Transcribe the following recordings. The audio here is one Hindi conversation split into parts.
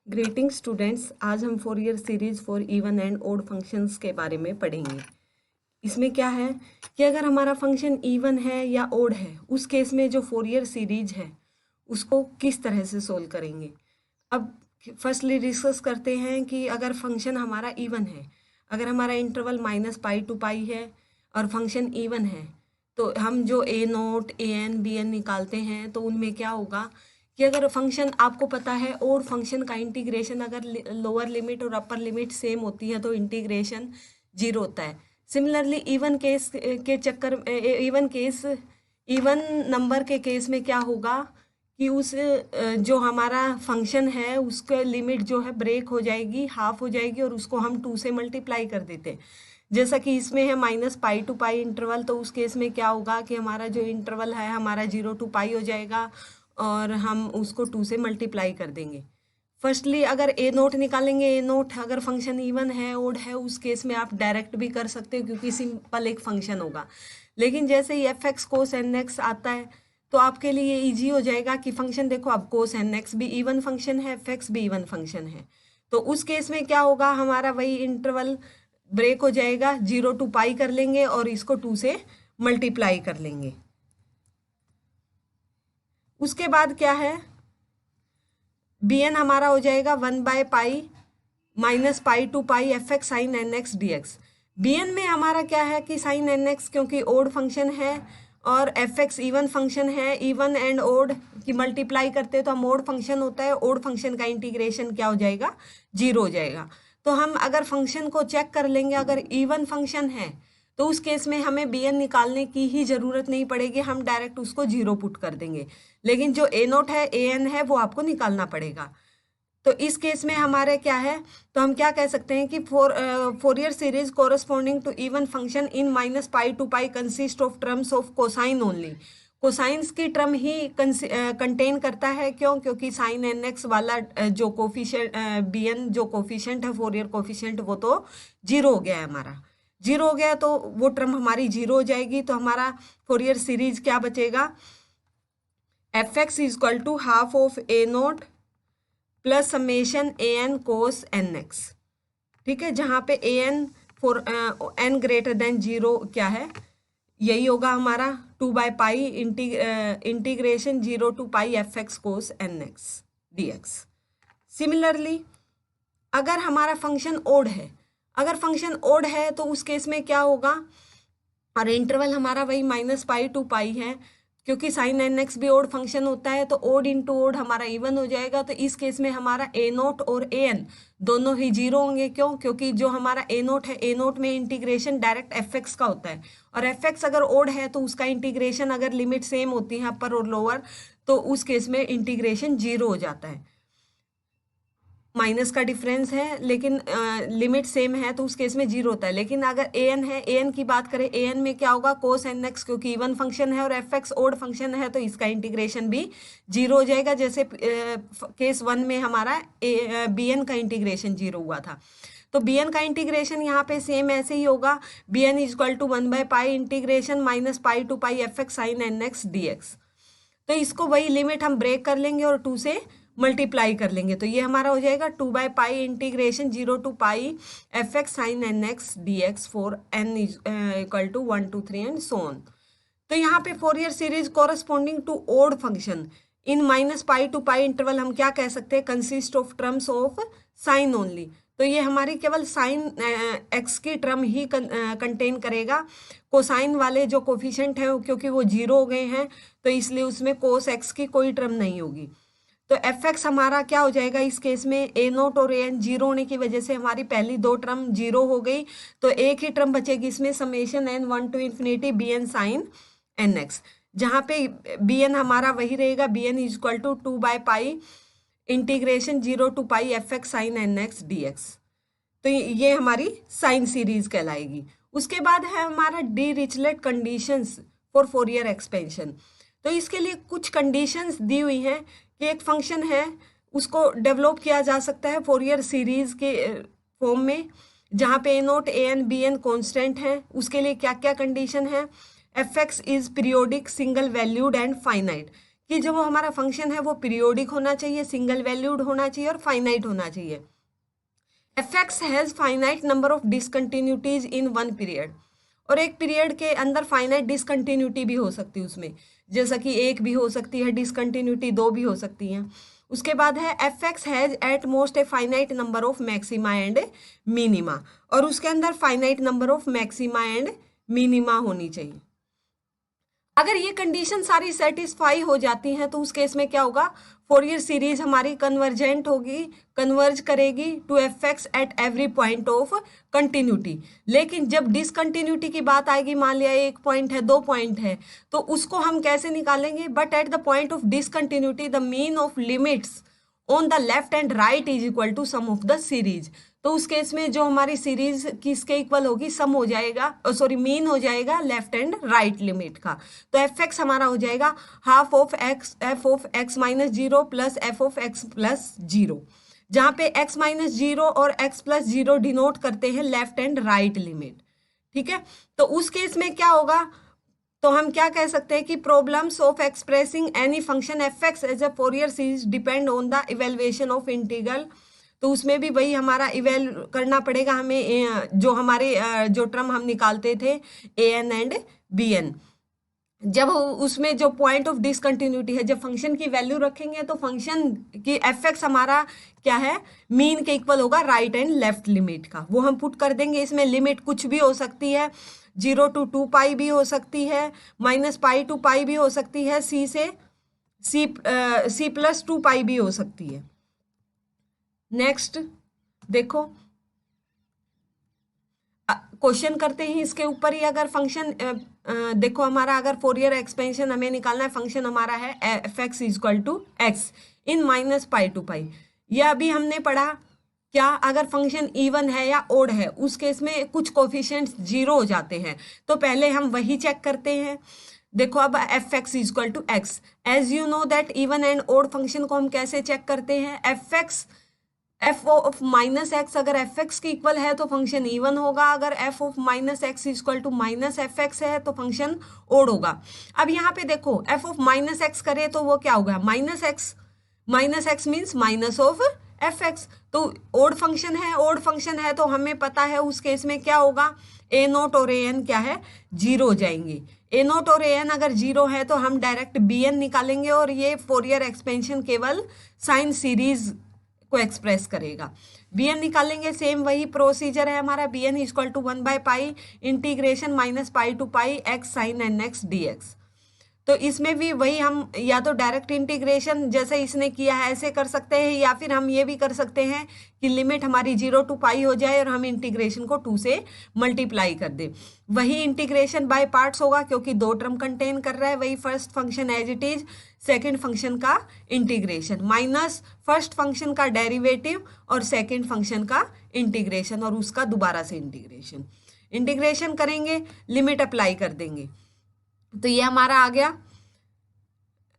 ग्रीटिंग स्टूडेंट्स, आज हम Fourier series for even and odd functions के बारे में पढ़ेंगे। इसमें क्या है कि अगर हमारा फंक्शन इवन है या ओड है, उस केस में जो फोरियर सीरीज है उसको किस तरह से सोल्व करेंगे। अब फर्स्टली डिस्कस करते हैं कि अगर फंक्शन हमारा इवन है, अगर हमारा इंटरवल -π to π है और फंक्शन इवन है, तो हम जो a0, an, bn निकालते हैं तो उनमें क्या होगा कि अगर फंक्शन आपको पता है ओड फंक्शन का इंटीग्रेशन अगर लोअर लिमिट और अपर लिमिट सेम होती है तो इंटीग्रेशन 0 होता है। सिमिलरली इवन केस के चक्कर इवन नंबर के केस में क्या होगा कि उस जो हमारा फंक्शन है उसके लिमिट जो है ब्रेक हो जाएगी, हाफ हो जाएगी और उसको हम 2 से मल्टीप्लाई कर देते हैं। जैसा कि इसमें है -π to π इंटरवल, तो उस केस में क्या होगा कि हमारा जो इंटरवल है हमारा 0 to π हो जाएगा और हम उसको 2 से मल्टीप्लाई कर देंगे। फर्स्टली अगर a0 निकालेंगे, a0 अगर फंक्शन इवन है ओड है उस केस में आप डायरेक्ट भी कर सकते हो क्योंकि सिंपल एक फंक्शन होगा। लेकिन जैसे ही fx cos nx आता है तो आपके लिए इजी हो जाएगा कि फंक्शन देखो अब cos nx भी इवन फंक्शन है, fx भी इवन फंक्शन है, तो उस केस में क्या होगा हमारा वही इंटरवल ब्रेक हो जाएगा, 0 to π कर लेंगे और इसको 2 से मल्टीप्लाई कर लेंगे। उसके बाद क्या है bn हमारा हो जाएगा 1/π -π to π fx sin nx dx। bn में हमारा क्या है कि sin nx क्योंकि ओड फंक्शन है और fx इवन फंक्शन है, इवन एंड ओड की मल्टीप्लाई करते हैं तो हम ओड फंक्शन होता है, ओड फंक्शन का इंटीग्रेशन क्या हो जाएगा 0 हो जाएगा। तो हम अगर फंक्शन को चेक कर लेंगे, अगर इवन फंक्शन है तो उस केस में हमें bn निकालने की ही ज़रूरत नहीं पड़ेगी, हम डायरेक्ट उसको 0 पुट कर देंगे। लेकिन जो a0 है an है वो आपको निकालना पड़ेगा। तो इस केस में हमारे क्या है, तो हम क्या कह सकते हैं कि Fourier series corresponding to even function in -π to π consist of terms of cosine only. Cosines की टर्म ही कंटेन करता है, क्यों? क्योंकि साइन nx वाला जो कोफिशिएंट bn जो कोफिशिएंट है फोरियर कोफिशिएंट वो तो 0 हो गया है, हमारा 0 हो गया तो वो टर्म हमारी 0 हो जाएगी। तो हमारा फोरियर सीरीज क्या बचेगा, fx is equal to half of a0 plus summation an cos nx। ठीक है, जहाँ पे an for n greater than 0 क्या है, यही होगा हमारा 2/π integration 0 to π fx cos nx dx। Similarly अगर हमारा फंक्शन ओड है, अगर फंक्शन ओड है तो उस केस में क्या होगा, और इंटरवल हमारा वही -π to π है, क्योंकि साइन nx भी ओड फंक्शन होता है तो ओड इंटू ओड हमारा इवन हो जाएगा। तो इस केस में हमारा a0 और an दोनों ही 0 होंगे, क्यों? क्योंकि जो हमारा a0 है, a0 में इंटीग्रेशन डायरेक्ट fx का होता है और fx अगर ओड है तो उसका इंटीग्रेशन अगर लिमिट सेम होती है अपर और लोअर तो उस केस में इंटीग्रेशन 0 हो जाता है। माइनस का डिफरेंस है लेकिन लिमिट सेम है तो उस केस में 0 होता है। लेकिन अगर an है, an की बात करें, an में क्या होगा cos nx, क्योंकि इवन फंक्शन है और fx ओड फंक्शन है तो इसका इंटीग्रेशन भी 0 हो जाएगा। जैसे केस 1 में हमारा bn का इंटीग्रेशन 0 हुआ था, तो bn का इंटीग्रेशन यहाँ पे सेम ऐसे ही होगा, bn is equal to 1/π integration -π to π fx sin nx dx। तो इसको वही लिमिट हम ब्रेक कर लेंगे और 2 से मल्टीप्लाई कर लेंगे, तो ये हमारा हो जाएगा 2/π integration 0 to π fx sin nx dx for n equal to 1 2 3 and so on. तो यहाँ पे Fourier series corresponding to odd function in -π to π interval हम क्या कह सकते हैं, consist of terms of sine only. तो ये हमारी केवल साइन x की टर्म ही कंटेन करेगा, कोसाइन वाले जो कोफिशिएंट है क्योंकि वो 0 हो गए हैं तो इसलिए उसमें कोस x की कोई टर्म नहीं होगी। तो fx हमारा क्या हो जाएगा इस केस में, a0 और an 0 होने की वजह से हमारी पहली 2 टर्म 0 हो गई, तो एक ही टर्म बचेगी इसमें summation n 1 to ∞ bn sin nx, जहाँ पे bn हमारा वही रहेगा, bn is equal to 2/π integration 0 to π fx sin nx dx। तो ये हमारी साइन सीरीज कहलाएगी। उसके बाद है हमारा Dirichlet conditions for Fourier expansion. तो इसके लिए कुछ कंडीशंस दी हुई हैं कि एक फंक्शन है उसको डेवलप किया जा सकता है फोरियर सीरीज के फॉर्म में, जहाँ पे a0 an bn कांस्टेंट है। उसके लिए क्या क्या कंडीशन है, fx is periodic single valued and finite, कि जो वो हमारा फंक्शन है वो पीरियोडिक होना चाहिए, सिंगल वैल्यूड होना चाहिए और फाइनाइट होना चाहिए। fx has finite number of discontinuities in one period, और एक पीरियड के अंदर फाइनाइट डिसकंटिन्यूटी भी हो सकती है उसमें, जैसा कि एक भी हो सकती है डिसकंटिन्यूटी, दो भी हो सकती हैं। उसके बाद है fx has at most a finite number of maxima and minima, और उसके अंदर finite number of maxima and minima होनी चाहिए। अगर ये कंडीशन सारी सेटिस्फाई हो जाती हैं तो उस केस में क्या होगा, फोरियर सीरीज हमारी कन्वर्जेंट होगी, कन्वर्ज करेगी to fx at every point of continuity. लेकिन जब डिसकंटिन्यूटी की बात आएगी, मान लिया एक पॉइंट है, दो पॉइंट है, तो उसको हम कैसे निकालेंगे, but at the point of discontinuity the mean of limits on the left and right is equal to sum of the series. तो उस केस में जो हमारी सीरीज किसके इक्वल होगी, सम हो जाएगा, सॉरी मीन हो जाएगा लेफ्ट एंड राइट लिमिट का। तो एफ एक्स हमारा हो जाएगा half of x F of x minus zero plus F of x plus zero, जहाँ पे एक्स माइनस जीरो और एक्स प्लस जीरो डिनोट करते हैं लेफ्ट एंड राइट लिमिट। ठीक है, तो उस केस में क्या होगा, तो हम क्या कह सकते हैं कि problems of expressing any function F X as a Fourier series depend on the evaluation of integral. तो उसमें भी वही हमारा इवेल करना पड़ेगा हमें, जो हमारे जो टर्म हम निकालते थे A N and B N, जब उसमें जो पॉइंट ऑफ डिसकंटिन्यूटी है, जब फंक्शन की वैल्यू रखेंगे तो फंक्शन की एफ एक्स हमारा क्या है, मीन के इक्वल होगा राइट एंड लेफ्ट लिमिट का, वो हम पुट कर देंगे। इसमें लिमिट कुछ भी हो सकती है, 0 to 2 पाई भी हो सकती है, -पाई टू पाई भी हो सकती है, सी से सी प्लस 2 पाई भी हो सकती है। नेक्स्ट देखो, क्वेश्चन करते हैं इसके ऊपर ही। अगर फंक्शन देखो हमारा, अगर फोरियर एक्सपेंशन हमें निकालना है, फंक्शन हमारा है f x equal to x in -pi to pi. यह अभी हमने पढ़ा क्या, अगर फंक्शन इवन है या ओड है उस केस में कुछ कोफिशिएंट्स 0 हो जाते हैं, तो पहले हम वही चेक करते हैं। देखो अब F x equal to X, as you know that even and odd function को हम कैसे चेक करते हैं, F X F of minus X अगर एफ एक्स की इक्वल है तो फंक्शन इवन होगा, अगर F of minus X equal to minus F X है तो फंक्शन ओड होगा। अब यहाँ पे देखो एफ ऑफ माइनस एक्स करे तो वो क्या होगा, minus x means minus of F x, तो ओड फंक्शन है, ओड फंक्शन है तो हमें पता है उस केस में क्या होगा, ए नोट और ए एन क्या है, 0 हो जाएंगे। ए नोट और ए एन अगर 0 है तो हम डायरेक्ट बी एन निकालेंगे, और ये फोरियर एक्सपेंशन केवल साइन सीरीज को एक्सप्रेस करेगा। बी एन निकालेंगे, सेम वही प्रोसीजर है हमारा, b n equal to pi integration -pi to pi x sine N x d x. तो इसमें भी वही हम या तो डायरेक्ट इंटीग्रेशन जैसे इसने किया है ऐसे कर सकते हैं, या फिर हम ये भी कर सकते हैं कि लिमिट हमारी 0 to पाई हो जाए और हम इंटीग्रेशन को 2 से मल्टीप्लाई कर दें। वही इंटीग्रेशन बाय पार्ट्स होगा क्योंकि 2 टर्म कंटेन कर रहा है, वही first function as it is, second function का इंटीग्रेशन माइनस फर्स्ट फंक्शन का डेरिवेटिव और सेकेंड फंक्शन का इंटीग्रेशन और उसका दोबारा से इंटीग्रेशन करेंगे, लिमिट अप्लाई कर देंगे। तो ये हमारा आ गया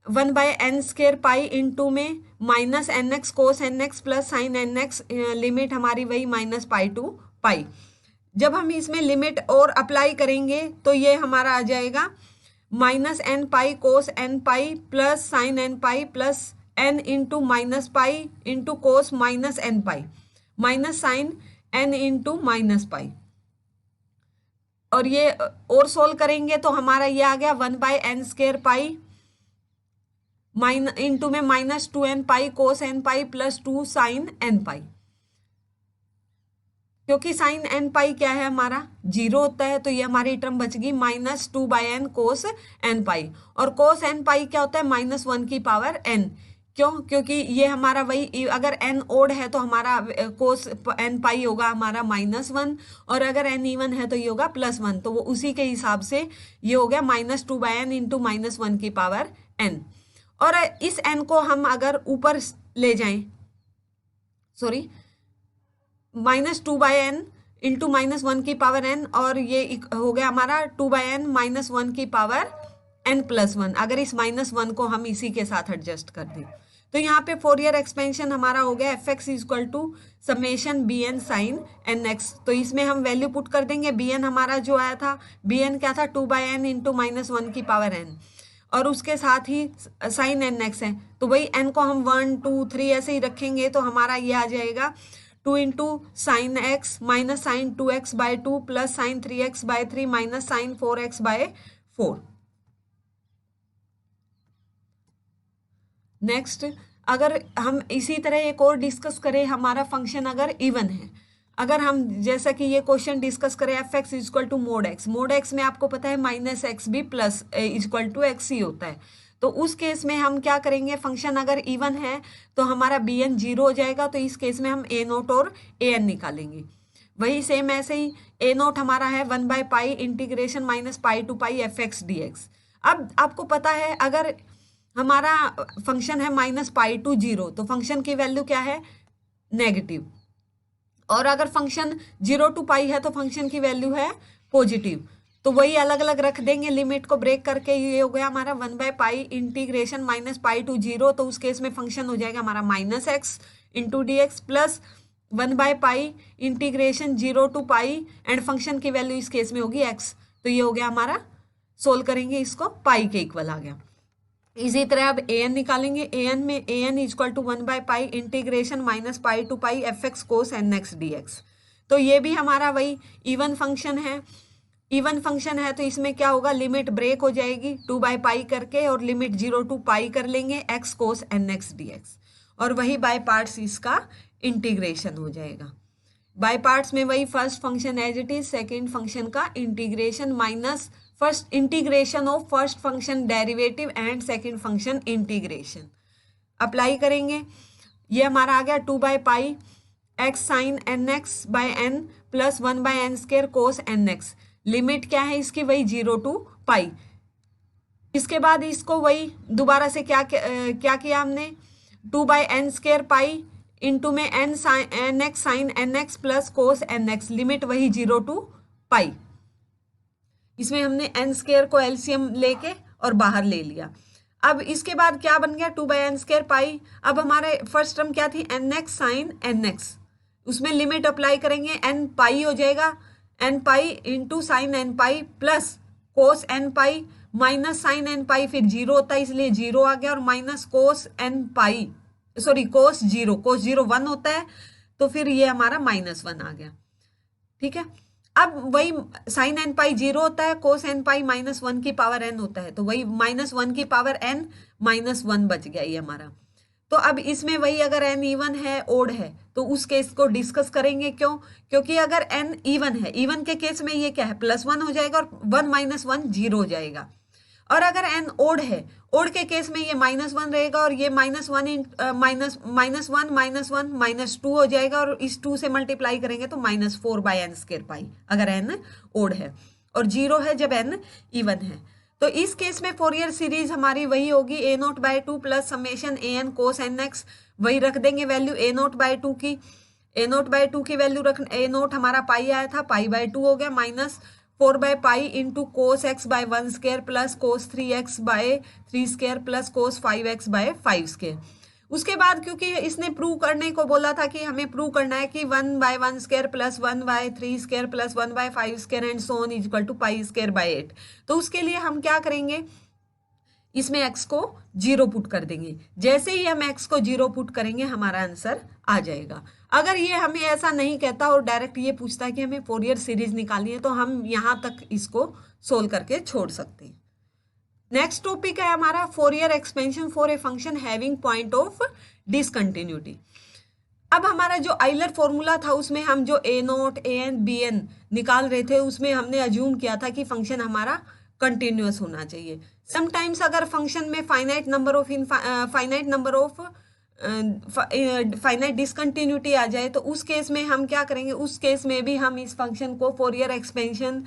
1/n² पाई इंटू में minus n x cos N x plus sine N x, limit हमारी वही -पाई टू पाई। जब हम इसमें लिमिट और अप्लाई करेंगे तो ये हमारा आ जाएगा -n pi cos n pi plus sine n pi plus n into -pi into cos -n pi minus sine n into -pi. और ये और सोल्व करेंगे तो हमारा ये आ गया 1/n² पाई इंटू में -2n pi cos n pi plus 2 sine n pi. क्योंकि साइन n पाई क्या है हमारा 0 होता है, तो ये हमारी टर्म बच गई -2/n कोस n पाई, और कोस n पाई क्या होता है -1 की पावर n। क्यों, क्योंकि ये हमारा वही, अगर n ओड है तो हमारा कोस n पाई होगा हमारा -1, और अगर n इवन है तो ये होगा +1, तो वो उसी के हिसाब से ये हो गया -2/n इंटू -1 की पावर n। और इस n को हम अगर ऊपर ले जाएं, सॉरी -2/n इंटू -1 की पावर n, और ये हो गया हमारा 2/n -1 की पावर n+1, अगर इस -1 को हम इसी के साथ एडजस्ट कर दें तो यहाँ पे फोरियर एक्सपेंशन हमारा हो गया F x equal to summation B N sine N X. तो इसमें हम वैल्यू पुट कर देंगे, बी एन हमारा जो आया था, बी एन क्या था 2/n इंटू -1 की पावर n, और उसके साथ ही साइन एन एक्स है, तो वही एन को हम 1 2 3 ऐसे ही रखेंगे, तो हमारा ये आ जाएगा 2 into sine X minus sine 2x by 2 plus sine 3x by 3 minus sine 4x by 4। Next, अगर हम इसी तरह एक और डिस्कस करें, हमारा फंक्शन अगर इवन है, अगर हम जैसा कि ये क्वेश्चन डिस्कस करें F X is equal to mod X में आपको पता है माइनस एक्स भी प्लस इजक्वल टू एक्स ही होता है, तो उस केस में हम क्या करेंगे, फंक्शन अगर इवन है तो हमारा बी एन 0 हो जाएगा, तो इस केस में हम ए नोट और ए एन निकालेंगे। वही सेम ऐसे ही ए नोट हमारा है pi integration minus pi to pi f x d x. अब आपको पता है अगर हमारा फंक्शन है -पाई टू 0, तो फंक्शन की वैल्यू क्या है, नेगेटिव, और अगर फंक्शन 0 टू पाई है तो फंक्शन की वैल्यू है पॉजिटिव। तो वही अलग अलग रख देंगे, लिमिट को ब्रेक करके ये हो गया हमारा 1/पाई इंटीग्रेशन -पाई टू 0, तो उस केस में फंक्शन हो जाएगा हमारा -x into d x plus pi integration 0 to pi and function की वैल्यू इस केस में होगी x। तो ये हो गया हमारा, सोल्व करेंगे इसको, पाई के इक्वल आ गया। इसी तरह अब ए एन निकालेंगे, ए एन में a n is equal to pi integration -pi to pi f x cos N x d x. तो ये भी हमारा वही इवन फंक्शन है, इवन फंक्शन है तो इसमें क्या होगा, लिमिट ब्रेक हो जाएगी 2/पाई करके और लिमिट 0 टू पाई कर लेंगे x cos N x d x, और वही बाय पार्ट्स इसका इंटीग्रेशन हो जाएगा। बाय पार्ट्स में वही first function as it is, second function का integration minus first integration of first function derivative and second function integration apply करेंगे। ये हमारा आ गया pi x sine N x by n plus 1/n square cos N x. Limit क्या है इसकी, वही 0 टू पाई। इसके बाद इसको वही दोबारा से क्या किया हमने, 2/n स्क्वायर पाई इंटू में N x sine N x plus cos N x, limit वही 0 टू पाई। इसमें हमने एन स्क्वायर को एलसीएम लेके और बाहर ले लिया। अब इसके बाद क्या बन गया, 2/n स्क्वायर पाई। अब हमारे फर्स्ट टर्म क्या थी, n x sine N x, उसमें लिमिट अप्लाई करेंगे, एन पाई हो जाएगा, n pi into sine n pi plus cos n pi minus sine n pi, फिर 0 होता है इसलिए 0 आ गया, और minus cos n pi, sorry cos 0 1 होता है, तो फिर ये हमारा -1 आ गया। ठीक है, अब वही साइन एन पाई 0 होता है, कोस एन पाई -1 की पावर n होता है, तो वही -1 की पावर n -1 बच गया ये हमारा। तो अब इसमें वही अगर n इवन है ओड है तो उस केस को डिस्कस करेंगे, क्यों, क्योंकि अगर n इवन है, इवन के केस में ये क्या है, +1 हो जाएगा और 1 - 1 0 हो जाएगा। और अगर n ओड है, ओड के केस में ये -1 रहेगा और ये -1 -1 -2 हो जाएगा, और इस 2 से मल्टीप्लाई करेंगे तो -4/n स्क्वायर पाई अगर n ओड है, और 0 है जब n इवन है। तो इस केस में फोरियर सीरीज हमारी वही होगी a0/2 plus summation an cos N X, वही रख देंगे वैल्यू a0/2 की, a0/2 की वैल्यू रख, a0 हमारा पाई आया था, पाई/2 हो गया, -pi into cos x by 1 square plus cos 3x by 3 square plus cos 5x by 5 square. उसके बाद क्योंकि इसने प्रूव करने को बोला था कि हमें प्रूव करना है कि 1/1 square plus 1/3 square plus 1/5 square and so on equal to pi square by 8, तो उसके लिए हम क्या करेंगे, इसमें x को 0 पुट कर देंगे। जैसे ही हम x को 0 पुट करेंगे हमारा आंसर आ जाएगा। अगर ये हमें ऐसा नहीं कहता और डायरेक्ट ये पूछता है कि हमें फोरियर सीरीज निकालनी है, तो हम यहाँ तक इसको सोल्व करके छोड़ सकते हैं। नेक्स्ट टॉपिक है हमारा Fourier expansion for a function having point of discontinuity. अब हमारा जो आइलर फॉर्मूला था उसमें हम जो a0 an bn निकाल रहे थे, उसमें हमने अज्यूम किया था कि फंक्शन हमारा कंटिन्यूअस होना चाहिए। समटाइम्स अगर फंक्शन में फाइनाइट डिसकंटिन्यूटी आ जाए तो उस केस में हम क्या करेंगे, उस केस में भी हम इस फंक्शन को फोरियर एक्सपेंशन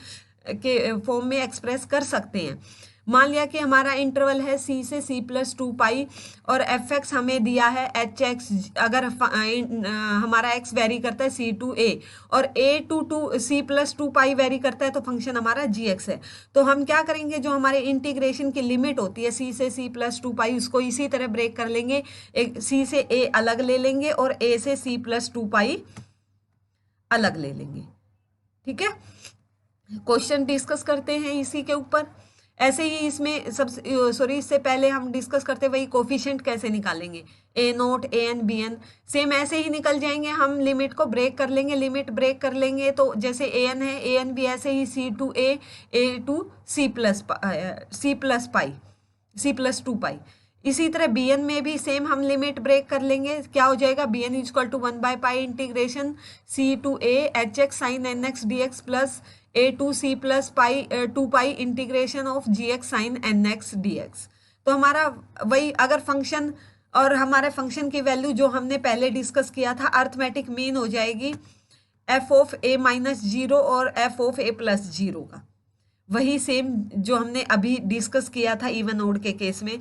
के फॉर्म में एक्सप्रेस कर सकते हैं। मान लिया कि हमारा इंटरवल है c से c + 2 पाई और एफ एक्स हमें दिया है एच एक्स, अगर हमारा x वेरी करता है c to a और a to c + 2 pi very करता है तो फंक्शन हमारा gx है। तो हम क्या करेंगे, जो हमारे इंटीग्रेशन की लिमिट होती है c से c + 2 पाई, उसको इसी तरह ब्रेक कर लेंगे, एक c से a अलग ले लेंगे और a से c + 2 पाई अलग ले लेंगे। ठीक है, क्वेश्चन डिस्कस करते हैं इसी के ऊपर। ऐसे ही इसमें सब सॉरी इससे पहले हम डिस्कस करते वही कोफिशिएंट कैसे निकालेंगे, ए note A N B N same ऐसे ही निकल जाएंगे। हम लिमिट को ब्रेक कर लेंगे, लिमिट ब्रेक कर लेंगे तो जैसे ए एन है ए एन भी ऐसे ही c to a to c plus pi c plus two pi. इसी तरह बी एन में भी सेम हम लिमिट ब्रेक कर लेंगे, क्या हो जाएगा b n is equal to pi integration c to a h x sine N x d x plus a to c plus pi 2 pi integration of g x sine N x d x. तो हमारा वही अगर फंक्शन और हमारे फंक्शन की वैल्यू जो हमने पहले डिस्कस किया था अर्थमेटिक मीन हो जाएगी f of a minus zero और f of a plus zero का, वही सेम जो हमने अभी डिस्कस किया था इवन ओड के केस में।